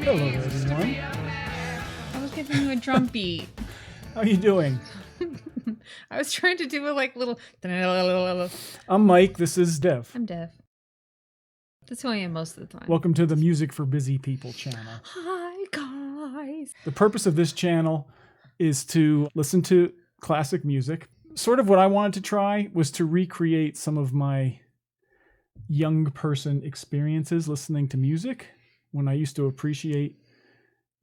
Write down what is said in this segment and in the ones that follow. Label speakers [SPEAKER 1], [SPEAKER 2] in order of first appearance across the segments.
[SPEAKER 1] Hello, everyone.
[SPEAKER 2] I was giving you a drum beat.
[SPEAKER 1] How you doing?
[SPEAKER 2] I was trying to do a little.
[SPEAKER 1] I'm Mike. This is Dev.
[SPEAKER 2] I'm Dev. That's who I am most of the time.
[SPEAKER 1] Welcome to the Music for Busy People channel.
[SPEAKER 2] Hi, guys.
[SPEAKER 1] The purpose of this channel is to listen to classic music. Sort of what I wanted to try was to recreate some of my young person experiences listening to music when I used to appreciate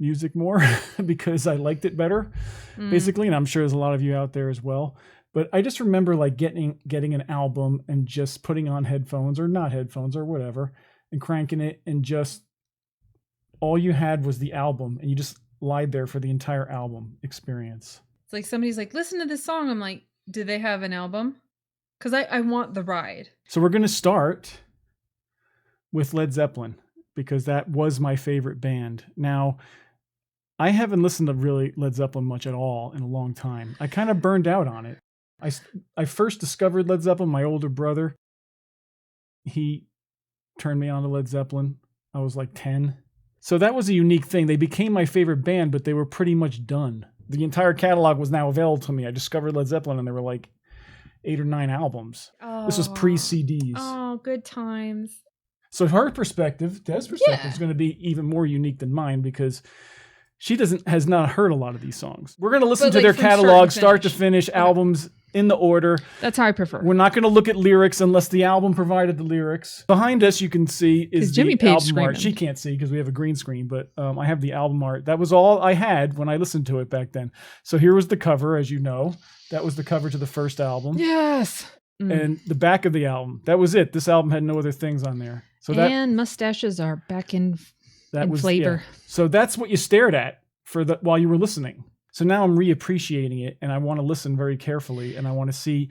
[SPEAKER 1] music more because I liked it better, basically. And I'm sure there's a lot of you out there as well. But I just remember like getting an album and just putting on headphones or not headphones or whatever and cranking it, and just all you had was the album and you just lied there for the entire album experience.
[SPEAKER 2] It's like somebody's like, listen to this song. I'm like, do they have an album? Because I want the ride.
[SPEAKER 1] So we're going to start with Led Zeppelin because that was my favorite band. Now, I haven't listened to really Led Zeppelin much at all in a long time. I kind of burned out on it. I first discovered Led Zeppelin, my older brother. He turned me on to Led Zeppelin. I was like 10. So that was a unique thing. They became my favorite band, but they were pretty much done. The entire catalog was now available to me. I discovered Led Zeppelin and there were like 8 or 9 albums.
[SPEAKER 2] Oh.
[SPEAKER 1] This was pre-CDs.
[SPEAKER 2] Oh, good times.
[SPEAKER 1] So her perspective, Dev's perspective, is going to be even more unique than mine because she has not heard a lot of these songs. We're going to listen to their catalog, start to finish, albums in the order.
[SPEAKER 2] That's how I prefer.
[SPEAKER 1] We're not going to look at lyrics unless the album provided the lyrics. Behind us, you can see is
[SPEAKER 2] Jimmy
[SPEAKER 1] the
[SPEAKER 2] Page
[SPEAKER 1] album
[SPEAKER 2] screaming.
[SPEAKER 1] art. She can't see because we have a green screen, but I have the album art. That was all I had when I listened to it back then. So here was the cover, as you know. That was the cover to the first album.
[SPEAKER 2] Yes.
[SPEAKER 1] And the back of the album. That was it. This album had no other things on there. So
[SPEAKER 2] and mustaches are back in flavor.
[SPEAKER 1] Yeah. So that's what you stared at while you were listening. So now I'm reappreciating it and I want to listen very carefully and I want to see,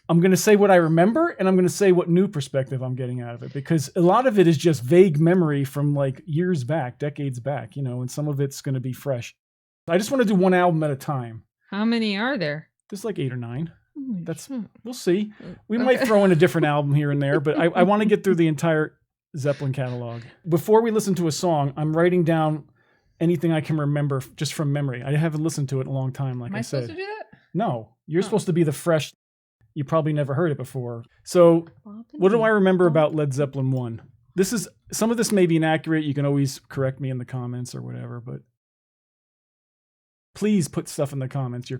[SPEAKER 1] I'm going to say what I remember and I'm going to say what new perspective I'm getting out of it, because a lot of it is just vague memory from like years back, decades back, and some of it's going to be fresh. I just want to do one album at a time.
[SPEAKER 2] How many are there?
[SPEAKER 1] There's like 8 or 9. We'll see. We might throw in a different album here and there, but I want to get through the entire Zeppelin catalog. Before we listen to a song, I'm writing down anything I can remember just from memory. I haven't listened to it in a long time, like I said.
[SPEAKER 2] Am I supposed to do that?
[SPEAKER 1] No, you're supposed to be the fresh. You probably never heard it before. So what do I remember about Led Zeppelin 1? Some of this may be inaccurate. You can always correct me in the comments or whatever, but please put stuff in the comments.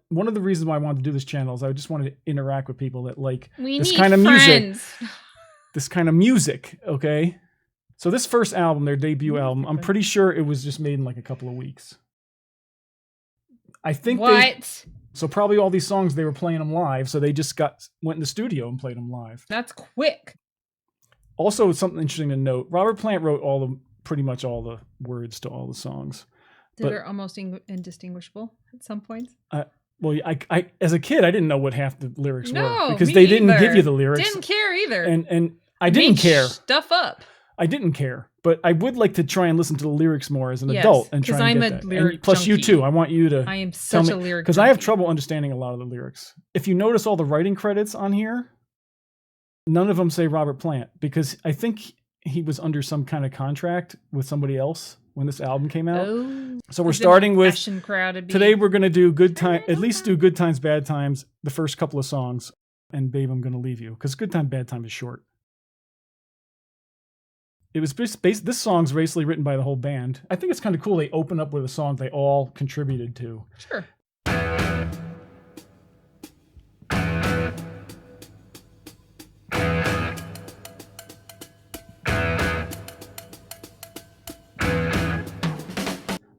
[SPEAKER 1] One of the reasons why I wanted to do this channel is I just wanted to interact with people that like this kind of music. This kind of music, okay? So this first album, their debut album, I'm pretty sure it was just made in like a couple of weeks. I think so probably all these songs, they were playing them live, so they just went in the studio and played them live.
[SPEAKER 2] That's quick.
[SPEAKER 1] Also, something interesting to note, Robert Plant wrote pretty much all the words to all the songs.
[SPEAKER 2] They're almost indistinguishable at some points.
[SPEAKER 1] Well, I as a kid, I didn't know what half the lyrics were because
[SPEAKER 2] me
[SPEAKER 1] they didn't
[SPEAKER 2] either.
[SPEAKER 1] give you the lyrics.
[SPEAKER 2] Didn't care either.
[SPEAKER 1] And I didn't care.
[SPEAKER 2] Stuff up.
[SPEAKER 1] I didn't care, but I would like to try and listen to the lyrics more as an adult and try and get that.
[SPEAKER 2] Lyric
[SPEAKER 1] plus
[SPEAKER 2] junkie.
[SPEAKER 1] You too. I want you to.
[SPEAKER 2] I am such a lyric
[SPEAKER 1] because I have trouble understanding a lot of the lyrics. If you notice all the writing credits on here, none of them say Robert Plant because I think he was under some kind of contract with somebody else when this album came out.
[SPEAKER 2] Oh,
[SPEAKER 1] so we're starting with
[SPEAKER 2] today.
[SPEAKER 1] We're going to do at least do Good Times, Bad Times, the first couple of songs, and Babe, I'm Gonna Leave You, because Good Time, Bad Time is short. It was this song's basically written by the whole band. I think it's kind of cool. They open up with a song they all contributed to.
[SPEAKER 2] Sure.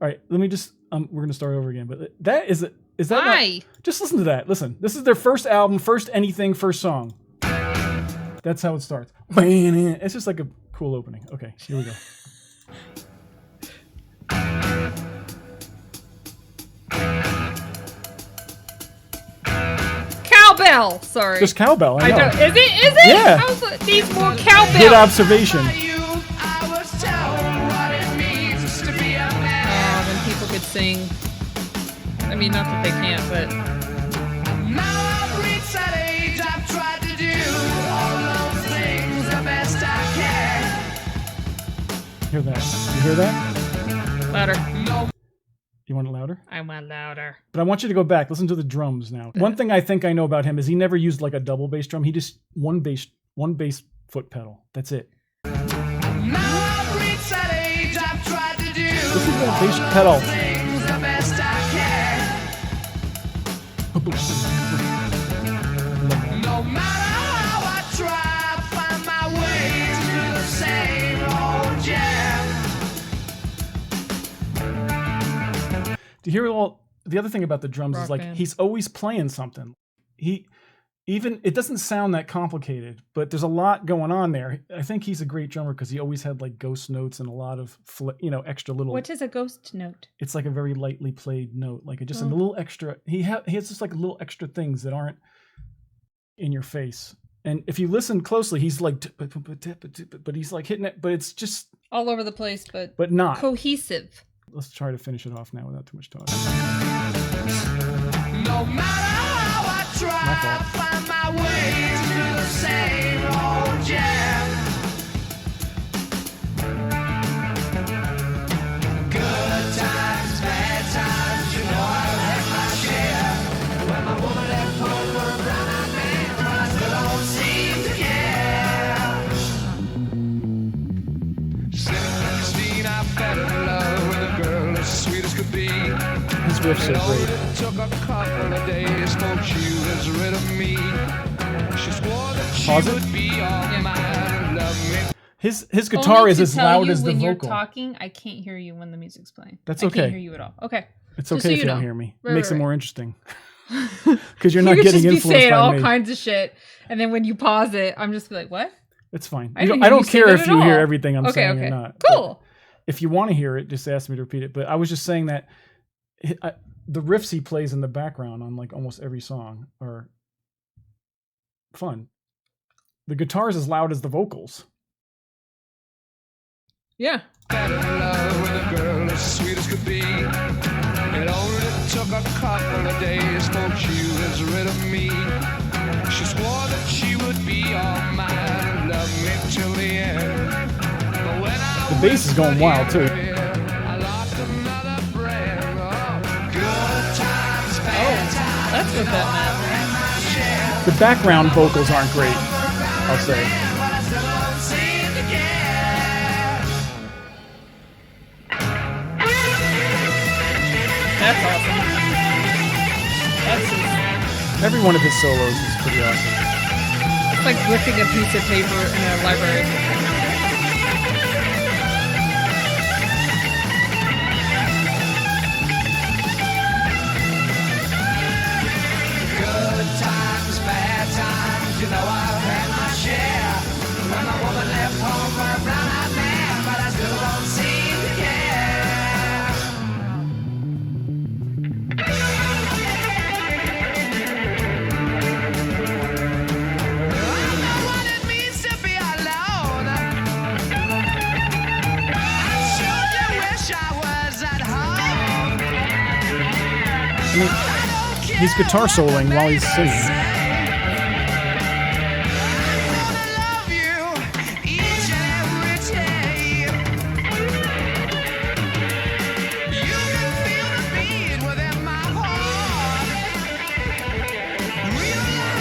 [SPEAKER 1] All right, let me just, we're going to start over again, but is that
[SPEAKER 2] Why?
[SPEAKER 1] Just listen to that. Listen, this is their first album, first anything, first song. That's how it starts. It's just like a cool opening. Okay, here we go.
[SPEAKER 2] Cowbell. Sorry.
[SPEAKER 1] Just cowbell, I know.
[SPEAKER 2] Is it?
[SPEAKER 1] Yeah.
[SPEAKER 2] Needs more cowbell.
[SPEAKER 1] Good observation.
[SPEAKER 2] When people could sing. I mean, not that they can't, but.
[SPEAKER 3] Now I've reached that age, I've tried to do all those things the best I can.
[SPEAKER 1] Hear that? You hear that?
[SPEAKER 2] Louder.
[SPEAKER 1] You want it louder?
[SPEAKER 2] I want louder.
[SPEAKER 1] But I want you to go back. Listen to the drums now. One thing I think I know about him is he never used like a double bass drum. He just one bass foot pedal. That's it.
[SPEAKER 3] Now I've reached that age, I've tried to do
[SPEAKER 1] Listen to that bass pedal.
[SPEAKER 3] things the best I can. No matter how I try, I find my way to the same old jam.
[SPEAKER 1] Do you hear all the other thing about the drums
[SPEAKER 2] Rock
[SPEAKER 1] is like
[SPEAKER 2] band.
[SPEAKER 1] he's always playing something. It doesn't sound that complicated, but there's a lot going on there. I think he's a great drummer because he always had like ghost notes and a lot of extra little.
[SPEAKER 2] What is a ghost note?
[SPEAKER 1] It's like a very lightly played note, like just a little extra. He has just like little extra things that aren't in your face. And if you listen closely, he's like, but he's like hitting it, but it's just
[SPEAKER 2] All over the place,
[SPEAKER 1] but not.
[SPEAKER 2] cohesive.
[SPEAKER 1] Let's try to finish it off now without too much talk.
[SPEAKER 3] No matter how I try, I find my way to the same old jam. Good times, bad times, you know I've had my share. When my woman left home for a brown-eyed man, but I still don't seem to care. 16, I fell in love with a girl as sweet as could be.
[SPEAKER 1] His riffs are great.
[SPEAKER 3] It took a couple of days for she was rid of me. She swore that she
[SPEAKER 1] Pause it.
[SPEAKER 3] would be all mine and love me.
[SPEAKER 1] His guitar
[SPEAKER 2] Only
[SPEAKER 1] is
[SPEAKER 2] to
[SPEAKER 1] as
[SPEAKER 2] tell
[SPEAKER 1] loud
[SPEAKER 2] you
[SPEAKER 1] as the
[SPEAKER 2] when you're
[SPEAKER 1] vocal.
[SPEAKER 2] talking, I can't hear you when the music's playing.
[SPEAKER 1] That's
[SPEAKER 2] I
[SPEAKER 1] okay.
[SPEAKER 2] can't hear you at all. Okay.
[SPEAKER 1] It's
[SPEAKER 2] Just
[SPEAKER 1] okay
[SPEAKER 2] so
[SPEAKER 1] if
[SPEAKER 2] you
[SPEAKER 1] you don't
[SPEAKER 2] know.
[SPEAKER 1] hear me.
[SPEAKER 2] Right,
[SPEAKER 1] it makes
[SPEAKER 2] right,
[SPEAKER 1] it
[SPEAKER 2] right.
[SPEAKER 1] more interesting. Because you're not
[SPEAKER 2] You could
[SPEAKER 1] getting
[SPEAKER 2] just be
[SPEAKER 1] influenced
[SPEAKER 2] saying
[SPEAKER 1] by
[SPEAKER 2] all
[SPEAKER 1] me.
[SPEAKER 2] kinds of shit, and then when you pause it, I'm just like, what?
[SPEAKER 1] It's fine.
[SPEAKER 2] I didn't
[SPEAKER 1] I
[SPEAKER 2] hear
[SPEAKER 1] don't
[SPEAKER 2] you say
[SPEAKER 1] care
[SPEAKER 2] that
[SPEAKER 1] if
[SPEAKER 2] at
[SPEAKER 1] you hear
[SPEAKER 2] all.
[SPEAKER 1] everything I'm
[SPEAKER 2] Okay,
[SPEAKER 1] saying
[SPEAKER 2] okay.
[SPEAKER 1] or not.
[SPEAKER 2] Cool.
[SPEAKER 1] But if you want to hear it, just ask me to repeat it. But I was just saying that the riffs he plays in the background on like almost every song are fun. The guitar's as loud as the vocals.
[SPEAKER 2] Yeah.
[SPEAKER 3] Fell in love with a girl as sweet as could be. It only took a couple of days for she was rid of me. She swore that she would be all mine and love me till the end. But when I
[SPEAKER 1] The bass is going wild too.
[SPEAKER 3] I lost another friend. Oh, good times, bad times.
[SPEAKER 2] That's what that
[SPEAKER 1] The background vocals aren't great, I'll say.
[SPEAKER 3] But I still don't seem to care.
[SPEAKER 2] meant. That's awesome. That's just,
[SPEAKER 1] Every one of his solos is pretty awesome.
[SPEAKER 2] it's like ripping a piece of paper in a library.
[SPEAKER 3] Good times, bad times, you know I've had my share. When my woman left home for a brown-eyed man, but I still don't seem to care. I know what it means to be alone. I sure do wish I was at home.
[SPEAKER 1] I mean, he's guitar soloing while he's singing.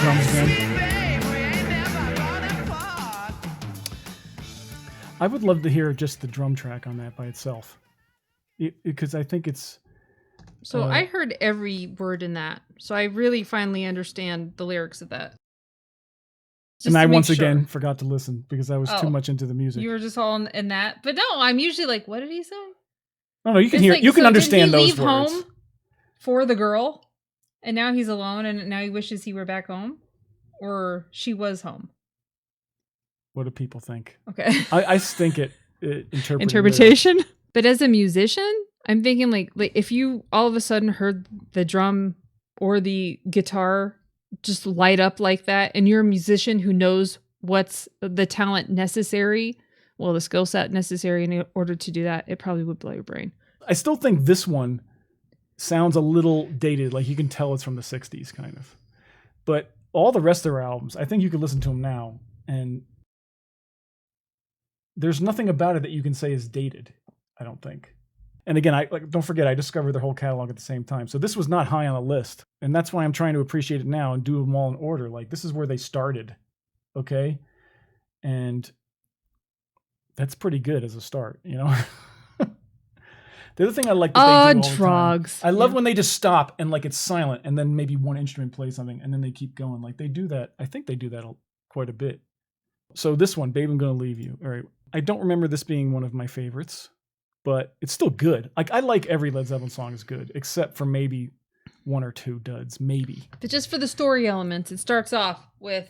[SPEAKER 1] Drums again. I would love to hear just the drum track on that by itself, because I think it's.
[SPEAKER 2] So I heard every word in that. So I really finally understand the lyrics of that. Just
[SPEAKER 1] And I
[SPEAKER 2] to make
[SPEAKER 1] once
[SPEAKER 2] sure.
[SPEAKER 1] again forgot to listen because I was too
[SPEAKER 2] Oh.
[SPEAKER 1] much into the music.
[SPEAKER 2] You were just all in that. But no, I'm usually like, what did he say?
[SPEAKER 1] No, you can
[SPEAKER 2] It's
[SPEAKER 1] hear.
[SPEAKER 2] like,
[SPEAKER 1] You can
[SPEAKER 2] so
[SPEAKER 1] understand
[SPEAKER 2] did he
[SPEAKER 1] those
[SPEAKER 2] leave
[SPEAKER 1] words.
[SPEAKER 2] home for the girl, and now he's alone, and now he wishes he were back home, or she was home.
[SPEAKER 1] What do people think?
[SPEAKER 2] Okay.
[SPEAKER 1] I think it
[SPEAKER 2] Interpretation. But as a musician, I'm thinking like if you all of a sudden heard the drum or the guitar just light up like that, and you're a musician who knows what's the talent necessary, well, the skill set necessary in order to do that, it probably would blow your brain.
[SPEAKER 1] I still think this one sounds a little dated. Like you can tell it's from the 60s kind of. But all the rest of their albums, I think you could listen to them now and there's nothing about it that you can say is dated, I don't think. And again, don't forget, I discovered their whole catalog at the same time. So this was not high on the list. And that's why I'm trying to appreciate it now and do them all in order. Like, this is where they started. Okay. And that's pretty good as a start, you know? The other thing I like that they do all the time, I love when they just stop and like it's silent and then maybe one instrument plays something and then they keep going. Like they do that. I think they do that quite a bit. So this one, Babe, I'm Gonna Leave You. All right. I don't remember this being one of my favorites, but it's still good. Like I like every Led Zeppelin song is good, except for maybe one or two duds, maybe.
[SPEAKER 2] But just for the story elements, it starts off with,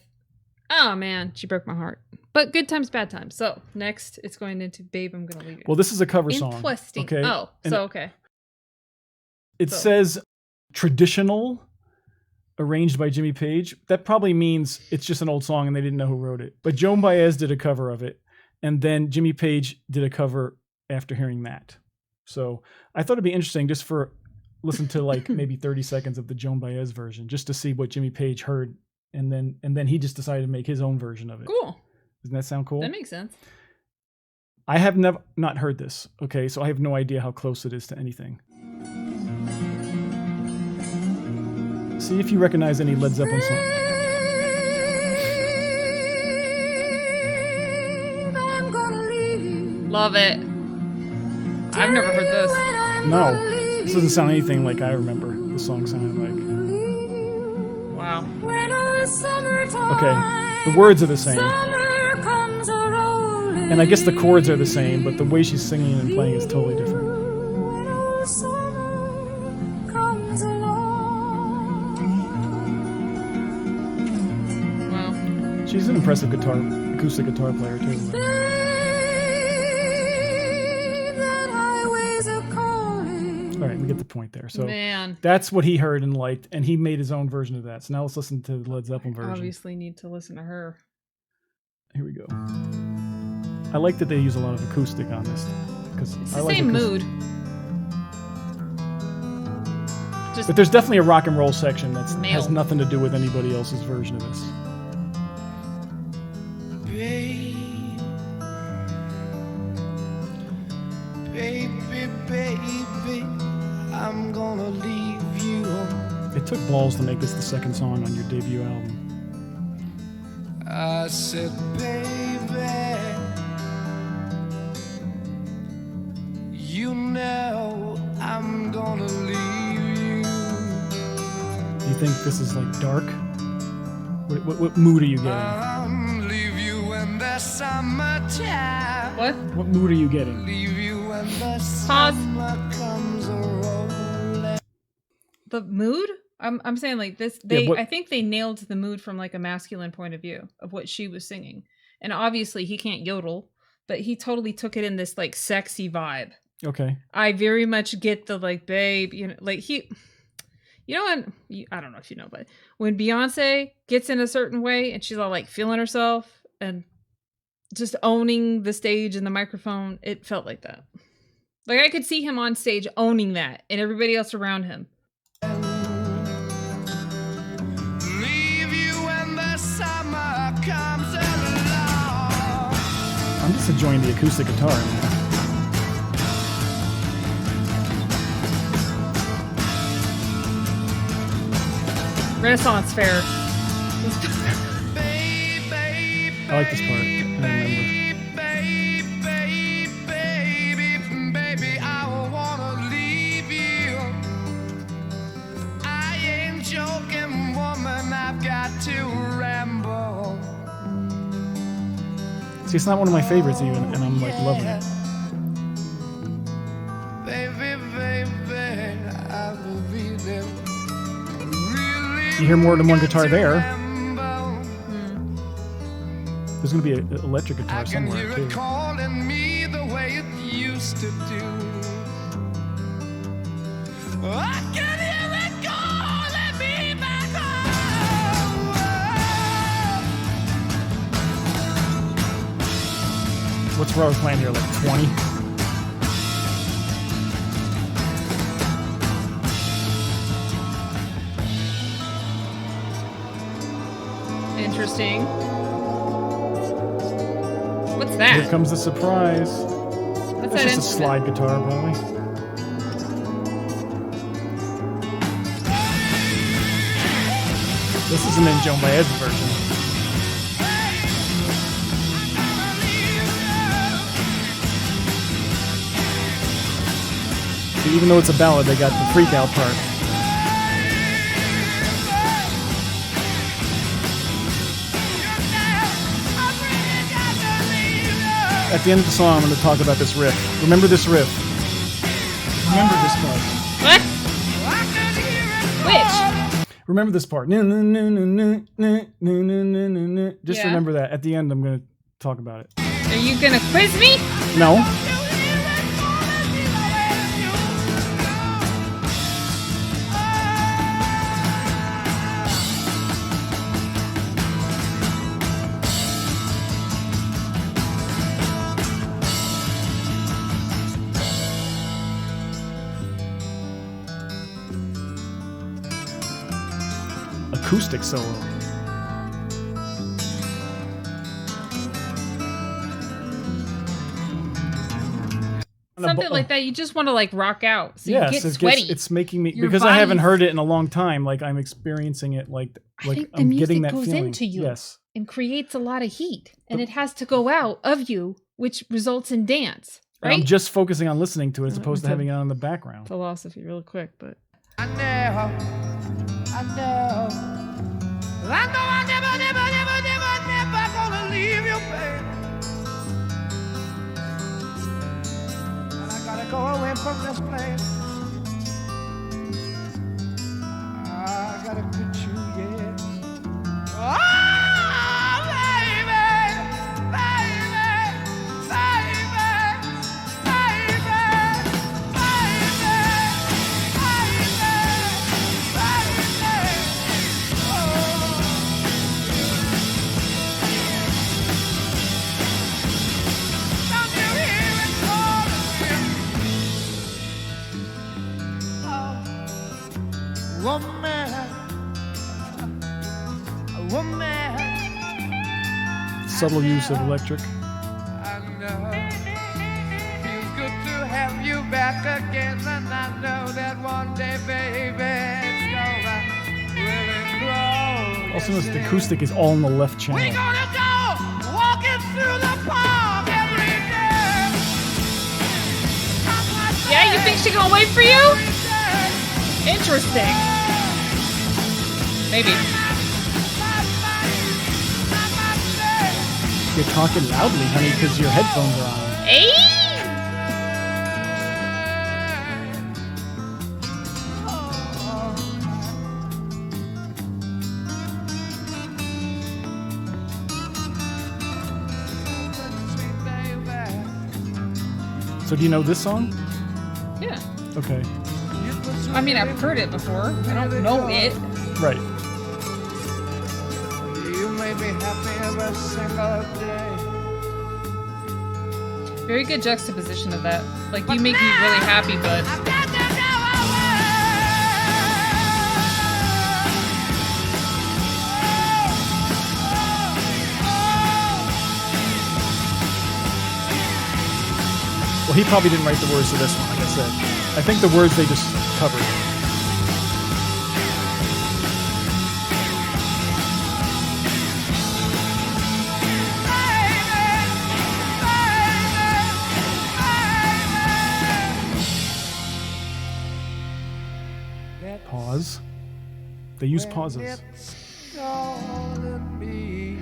[SPEAKER 2] oh man, she broke my heart. But good times, bad times. So next, it's going into Babe, I'm Gonna Leave You.
[SPEAKER 1] Well, this is a cover song.
[SPEAKER 2] Interesting.
[SPEAKER 1] Okay?
[SPEAKER 2] Oh,
[SPEAKER 1] and
[SPEAKER 2] so okay.
[SPEAKER 1] It says traditional, arranged by Jimmy Page. That probably means it's just an old song and they didn't know who wrote it. But Joan Baez did a cover of it. And then Jimmy Page did a cover after hearing that. So I thought it'd be interesting just for listen to like maybe 30 seconds of the Joan Baez version, just to see what Jimmy Page heard. And then he just decided to make his own version of it.
[SPEAKER 2] Cool.
[SPEAKER 1] Doesn't that sound cool?
[SPEAKER 2] That makes sense.
[SPEAKER 1] I have not heard this. Okay. So I have no idea how close it is to anything. See if you recognize any Led Zeppelin song.
[SPEAKER 2] Love it. I've never heard this.
[SPEAKER 1] No, this doesn't sound anything like I remember the song sounding like.
[SPEAKER 2] Wow.
[SPEAKER 1] Okay, the words are the same. And I guess the chords are the same, but the way she's singing and playing is totally different.
[SPEAKER 2] Wow.
[SPEAKER 1] She's an impressive acoustic guitar player too. All right, we get the point there. So
[SPEAKER 2] Man.
[SPEAKER 1] that's what he heard and liked, and he made his own version of that. So now let's listen to the Led Zeppelin version.
[SPEAKER 2] Obviously need to listen to her.
[SPEAKER 1] Here we go. I like that they use a lot of acoustic on this because
[SPEAKER 2] It's
[SPEAKER 1] I
[SPEAKER 2] the
[SPEAKER 1] like
[SPEAKER 2] same
[SPEAKER 1] acoustic.
[SPEAKER 2] mood. Just
[SPEAKER 1] But there's definitely a rock and roll section that
[SPEAKER 2] Male.
[SPEAKER 1] has nothing to do with anybody else's version of this.
[SPEAKER 3] Baby, I'm gonna leave you.
[SPEAKER 1] It took balls to make this the second song on your debut album.
[SPEAKER 3] I said, baby, you know I'm gonna leave you.
[SPEAKER 1] Do you think this is like dark? What mood are you getting?
[SPEAKER 3] Leave you in the summertime.
[SPEAKER 2] what?
[SPEAKER 1] What mood are you getting?
[SPEAKER 3] Leave you when the
[SPEAKER 2] Pause.
[SPEAKER 3] summer comes a-rolling.
[SPEAKER 2] The mood? I'm saying like this. I think they nailed the mood from like a masculine point of view of what she was singing. And obviously he can't yodel, but he totally took it in this like sexy vibe.
[SPEAKER 1] Okay.
[SPEAKER 2] I very much get the like, babe, you know, like he, you know what? I don't know if you know, but when Beyonce gets in a certain way and she's all like feeling herself and just owning the stage and the microphone, it felt like that. Like I could see him on stage owning that and everybody else around him.
[SPEAKER 3] Leave you when the summer comes along.
[SPEAKER 1] I'm just enjoying the acoustic guitar. Man.
[SPEAKER 2] Renaissance fair.
[SPEAKER 1] I like this part. I remember.
[SPEAKER 3] Baby, I wanna leave you. I ain't joking, woman, I've got to ramble.
[SPEAKER 1] See, it's not one of my favorites even, and I'm like loving it.
[SPEAKER 3] Baby, I will be there. Really,
[SPEAKER 1] You hear more than one guitar
[SPEAKER 3] to
[SPEAKER 1] there.
[SPEAKER 3] ramble.
[SPEAKER 1] There's going to be an electric
[SPEAKER 3] I
[SPEAKER 1] guitar
[SPEAKER 3] can
[SPEAKER 1] somewhere
[SPEAKER 3] hear
[SPEAKER 1] too.
[SPEAKER 3] it calling me the way it used to do. I can hear it calling me back home.
[SPEAKER 1] What's Robert playing here? Like 20?
[SPEAKER 2] Interesting. What's
[SPEAKER 1] Here
[SPEAKER 2] that?
[SPEAKER 1] comes the surprise.
[SPEAKER 2] What's
[SPEAKER 1] That's
[SPEAKER 2] that
[SPEAKER 1] just a slide guitar, probably. This isn't in Joan Baez's version. So even though it's a ballad, they got the freak out part. At the end of the song, I'm going to talk about this riff. Remember this riff. Remember this part.
[SPEAKER 2] What? Which?
[SPEAKER 1] Remember this part. Just
[SPEAKER 2] Yeah.
[SPEAKER 1] remember that. At the end, I'm going to talk about it.
[SPEAKER 2] Are you gonna quiz me?
[SPEAKER 1] No. Acoustic solo.
[SPEAKER 2] Something like that. You just want to like rock out, so
[SPEAKER 1] Yes,
[SPEAKER 2] you get
[SPEAKER 1] it
[SPEAKER 2] sweaty.
[SPEAKER 1] it's making me
[SPEAKER 2] Your
[SPEAKER 1] because I haven't
[SPEAKER 2] body's-
[SPEAKER 1] heard it in a long time. Like I'm experiencing it. Like
[SPEAKER 2] think the
[SPEAKER 1] I'm
[SPEAKER 2] music
[SPEAKER 1] getting that
[SPEAKER 2] goes
[SPEAKER 1] feeling.
[SPEAKER 2] into you.
[SPEAKER 1] Yes.
[SPEAKER 2] and creates a lot of heat, and it has to go out of you, which results in dance.
[SPEAKER 1] And
[SPEAKER 2] Right?
[SPEAKER 1] I'm just focusing on listening to it as opposed to
[SPEAKER 2] Okay.
[SPEAKER 1] having it on in the background.
[SPEAKER 2] Philosophy, real quick, but
[SPEAKER 3] I know, I know, I never gonna leave you, baby. And I gotta go away from this place. I gotta quit you, yeah. Oh, baby, baby, baby, woman,
[SPEAKER 1] Subtle use of electric.
[SPEAKER 3] I know. Feels good to have you back again, and I know that one day, baby, it's gonna really grow.
[SPEAKER 1] Also notice the acoustic is all in the left channel.
[SPEAKER 3] We're gonna go walking through the park every day.
[SPEAKER 2] yeah, you think she gonna wait for you? Interesting. Maybe.
[SPEAKER 1] You're talking loudly, honey, because your headphones are on.
[SPEAKER 2] Hey!
[SPEAKER 1] So do you know this song?
[SPEAKER 2] Yeah.
[SPEAKER 1] Okay.
[SPEAKER 2] I mean, I've heard it before. I don't know it.
[SPEAKER 1] Right.
[SPEAKER 3] You made me happy every single day.
[SPEAKER 2] Very good juxtaposition of that. Like, you make me really happy, but
[SPEAKER 3] I've got to go
[SPEAKER 1] Well, he probably didn't write the words to this one, like I said. I think the words they just covered. Pause. They use pauses.
[SPEAKER 3] calling me.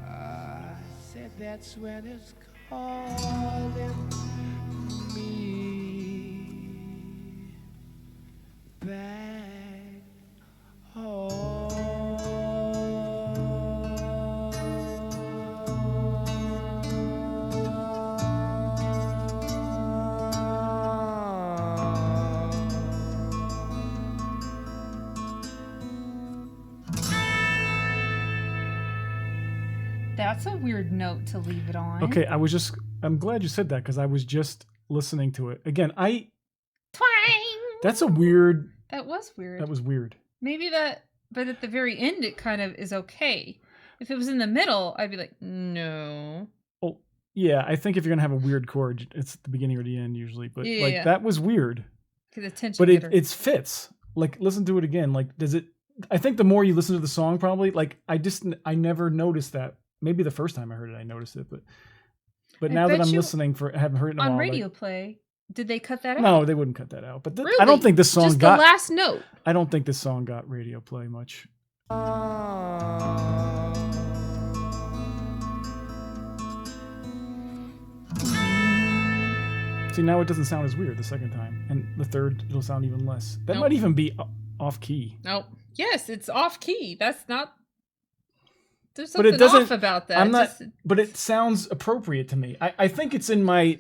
[SPEAKER 3] I said that's when it's calling me back
[SPEAKER 2] that's a weird note to leave it on.
[SPEAKER 1] Okay, I'm glad you said that because I was just listening to it. Again,
[SPEAKER 2] Twang!
[SPEAKER 1] that's a weird,
[SPEAKER 2] That was weird.
[SPEAKER 1] that was weird.
[SPEAKER 2] Maybe that, but at the very end, it kind of is okay. If it was in the middle, I'd be like, no.
[SPEAKER 1] Oh, yeah. I think if you're gonna have a weird chord, it's at the beginning or the end usually. But
[SPEAKER 2] Yeah.
[SPEAKER 1] that was weird.
[SPEAKER 2] Because attention.
[SPEAKER 1] But it fits. Like, listen to it again. Like, does it? I think the more you listen to the song, probably. Like, I never noticed that. Maybe the first time I heard it, I noticed it. But now that I'm listening I haven't heard it in a while.
[SPEAKER 2] On radio play, did they cut that out?
[SPEAKER 1] No, they wouldn't cut that out. But
[SPEAKER 2] Really?
[SPEAKER 1] I don't think this song
[SPEAKER 2] Just
[SPEAKER 1] got
[SPEAKER 2] the last note.
[SPEAKER 1] I don't think this song got radio play much. See, now it doesn't sound as weird the second time, and the third it'll sound even less. That might even be off key.
[SPEAKER 2] Nope. Yes, it's off key. That's not. There's something off about that.
[SPEAKER 1] I'm not. But it sounds appropriate to me. I think it's in my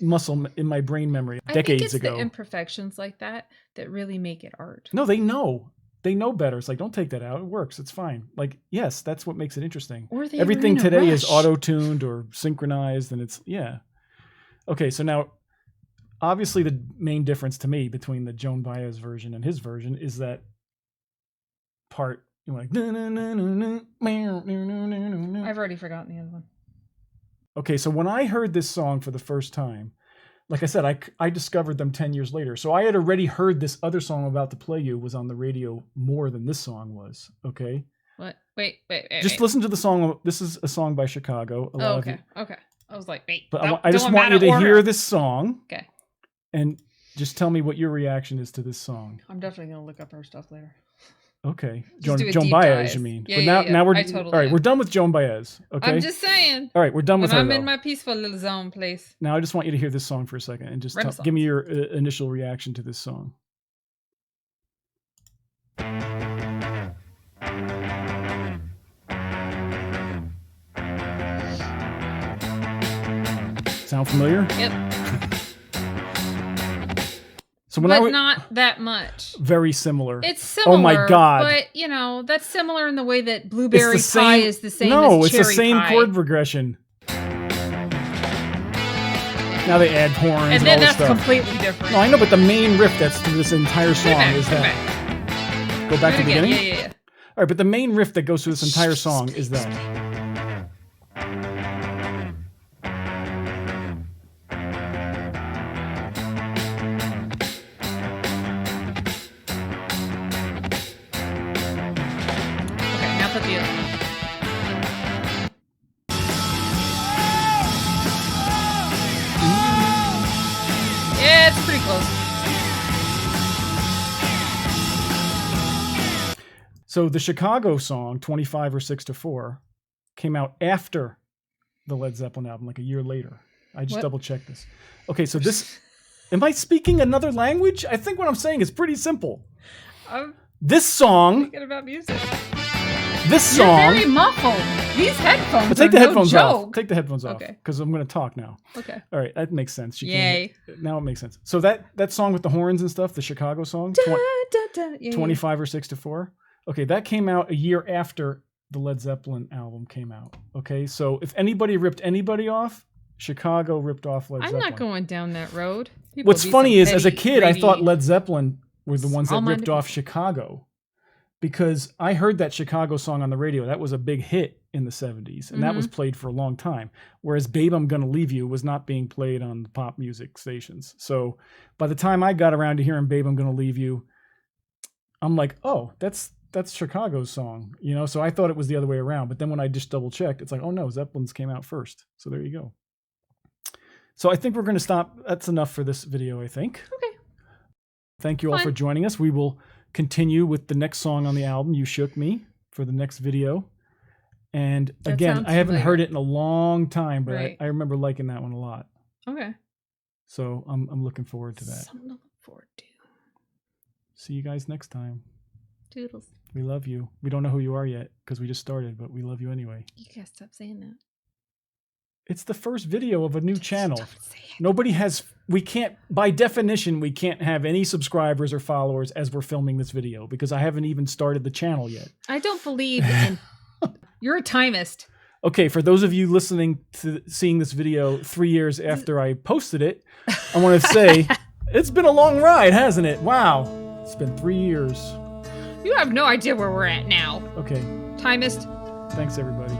[SPEAKER 1] in my brain memory decades ago.
[SPEAKER 2] The imperfections like that really make it art.
[SPEAKER 1] No, they know. They know better. It's like, don't take that out. It works. It's fine. Like, yes, that's what makes it interesting.
[SPEAKER 2] Or
[SPEAKER 1] everything today is auto-tuned or synchronized, and it's Okay, so now, obviously, the main difference to me between the Joan Baez version and his version is that part. Like, I've
[SPEAKER 2] already forgotten the other one.
[SPEAKER 1] Okay, so when I heard this song for the first time, like I said, I discovered them 10 years later. So I had already heard this other song I'm about to play you was on the radio more than this song was. Okay.
[SPEAKER 2] What? Wait.
[SPEAKER 1] Just listen to the song. This is a song by Chicago.
[SPEAKER 2] Okay. I was like, wait.
[SPEAKER 1] But I just want you to hear this song.
[SPEAKER 2] Okay.
[SPEAKER 1] And just tell me what your reaction is to this song.
[SPEAKER 2] I'm definitely gonna look up her stuff later.
[SPEAKER 1] Okay, Joan Baez, you mean?
[SPEAKER 2] Yeah,
[SPEAKER 1] but now we're all right. We're done with Joan Baez. Okay,
[SPEAKER 2] I'm just saying.
[SPEAKER 1] All right, we're done with her.
[SPEAKER 2] I'm in my peaceful little zone place.
[SPEAKER 1] Now I just want you to hear this song for a second and just give me your initial reaction to this song. Sound familiar?
[SPEAKER 2] Yep.
[SPEAKER 1] So
[SPEAKER 2] but not that much.
[SPEAKER 1] Very similar.
[SPEAKER 2] It's similar.
[SPEAKER 1] Oh my God.
[SPEAKER 2] But, that's similar in the way that blueberry pie is the same as
[SPEAKER 1] No, it's
[SPEAKER 2] cherry
[SPEAKER 1] the same
[SPEAKER 2] pie.
[SPEAKER 1] chord progression. Now they add horns and
[SPEAKER 2] then
[SPEAKER 1] all this stuff.
[SPEAKER 2] that's completely different.
[SPEAKER 1] No, I know, but the main riff that's through this entire song is that. Go back to the beginning?
[SPEAKER 2] Yeah.
[SPEAKER 1] All right, but the main riff that goes through this entire song is that.
[SPEAKER 2] Yeah, it's pretty close.
[SPEAKER 1] So the Chicago song, 25 or 6 to 4, came out after the Led Zeppelin album, like a year later. I just double checked this. Okay, so this, am I speaking another language? I think what I'm saying is pretty simple. This song.
[SPEAKER 2] Thinking about music.
[SPEAKER 1] This song.
[SPEAKER 2] You're very muffled. These headphones.
[SPEAKER 1] But take the headphones
[SPEAKER 2] off.
[SPEAKER 1] Take the headphones off. Because I'm going to talk now.
[SPEAKER 2] Okay.
[SPEAKER 1] All right, that makes sense.
[SPEAKER 2] Yay.
[SPEAKER 1] Now it makes sense. So that song with the horns and stuff, the Chicago song, 25 or 6 to 4. Okay, that came out a year after the Led Zeppelin album came out. Okay, so if anybody ripped anybody off, Chicago ripped off Led Zeppelin.
[SPEAKER 2] I'm not going down that road.
[SPEAKER 1] What's funny is, as a kid, I thought Led Zeppelin were the ones that ripped off Chicago, because I heard that Chicago song on the radio. That was a big hit in the 70s, and that was played for a long time. Whereas Babe, I'm Gonna Leave You was not being played on the pop music stations. So by the time I got around to hearing Babe, I'm Gonna Leave You, I'm like, oh, that's Chicago's song, so I thought it was the other way around. But then when I just double checked, it's like, oh no, Zeppelin's came out first. So there you go. So I think we're going to stop. That's enough for this video, I think.
[SPEAKER 2] Okay.
[SPEAKER 1] Thank you all for joining us. We will continue with the next song on the album, You Shook Me, for the next video. And again, I haven't heard it in a long time, but I remember liking that one a lot.
[SPEAKER 2] Okay.
[SPEAKER 1] So I'm looking forward to that.
[SPEAKER 2] Something to look forward to.
[SPEAKER 1] See you guys next time.
[SPEAKER 2] Toodles.
[SPEAKER 1] We love you. We don't know who you are yet because we just started, but we love you anyway.
[SPEAKER 2] You gotta stop saying that.
[SPEAKER 1] It's the first video of a new channel. Nobody has, by definition, we can't have any subscribers or followers as we're filming this video because I haven't even started the channel yet.
[SPEAKER 2] I don't believe in, you're a timist.
[SPEAKER 1] Okay, for those of you listening to seeing this video 3 years after I posted it, I want to say, it's been a long ride, hasn't it? Wow. It's been 3 years.
[SPEAKER 2] You have no idea where we're at now.
[SPEAKER 1] Okay.
[SPEAKER 2] Timist.
[SPEAKER 1] Thanks, everybody.